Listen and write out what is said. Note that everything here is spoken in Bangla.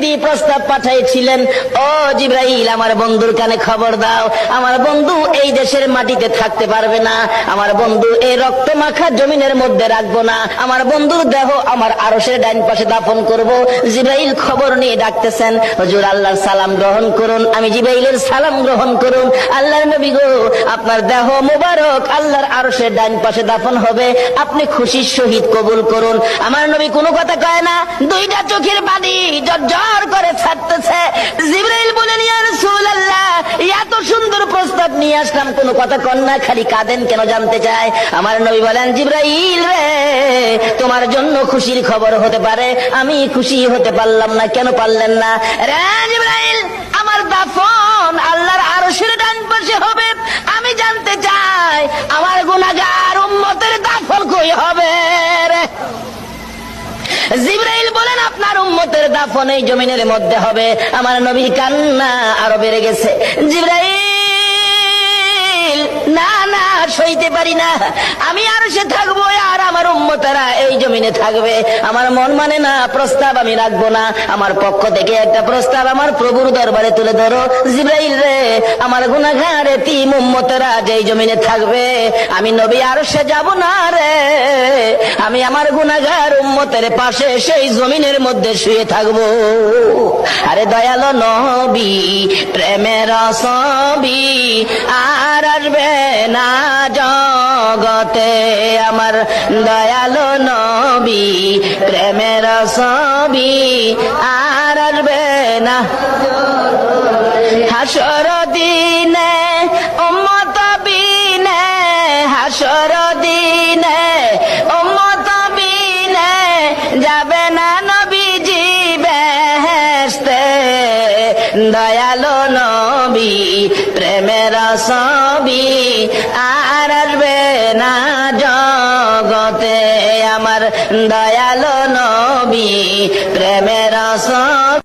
দিয়ে প্রস্তাব পাঠাইছিলেন, ও জিবরাইল আমার বন্ধুর কানে খবর দাও, আমার বন্ধু এই দেশের মাটিতে থাকতে পারবে না, আমার বন্ধু এই রক্ত মাখা জমিনের মধ্যে রাখবো না, আমার বন্ধুর দেহ আমার আরশের ডাইন পাশে দাফন করব। জিবরাইল খবর নিয়ে ডাকতেছেন, হুজুর আল্লাহর সালাম গ্রহণ করুন। আমি জিবরাইলের সালাম গ্রহণ করুন। আল্লাহর নবী গো, আপনার দেহ মোবারক আল্লাহর আরশের ডাইন পাশে দাফন হবে, আপনি খুশির সহিত কবুল করুন। আমার নবী কোনো কথা কয় না, দুইটা চোখের পানি ঝরঝর করে ছাড়তেছে। জিবরাইল বলেন, ইয়া রাসূলুল্লাহ, এত সুন্দর প্রস্তাব নিয়ে আসলাম, কোনো কথা কন না, খালি কাঁদেন কেন জানতে চায়। আমার নবী বলেন, জিবরাইল রে, তোমার জন্য খুশির খবর হতে পারে, আমি খুশি হতে পারলাম না। কেন পারলেন না? রে জিবরাইল, আমার দাফন আল্লাহর আরশের ডান পাশে হবে, আমি জানতে চাই আমার গুনাহগার উম্মতের দাফন কই হবে রে? জিবরাইল বলেন, আপনার উম্মতের দাফন এই জমিনের মধ্যে হবে। আমার নবীর কান্না আরো বেড়ে গেছে। জিবরাইল, না না, সইতে পারি না, আমি আরশে থাকবো আর আমার উম্মতেরা এই জমিনে থাকবে। আমার মন মানে না, প্রস্তাব আমি রাখবো না। আমার পক্ষ থেকে একটা প্রস্তাব আমার প্রভুর দরবারে তুলে ধরো। জিবরাইল রে, আমার গুনাহগার এতিম উম্মতেরা যেই জমিনে থাকবে, আমি নবী আরশে যাব না রে, আমি আমার গুনাহগার উম্মতের পাশে সেই জমিনের মধ্যে শুয়ে থাকবো। আরে দয়ালো নবী, প্রেমের ছবি আর আসবে না জগতে, আমার দয়ালো নবী, প্রেমের ছবি আর আসবে না। হাসর দিনে উম্মত বিনে, হাসর দিনে উম্মত বিনে যাবে না নবীজি বেহেশতে। দয়ালো নবী, প্রেমের ছবি আর আসবে না জগতে, আমার দয়ালো নবী, প্রেমের ছবি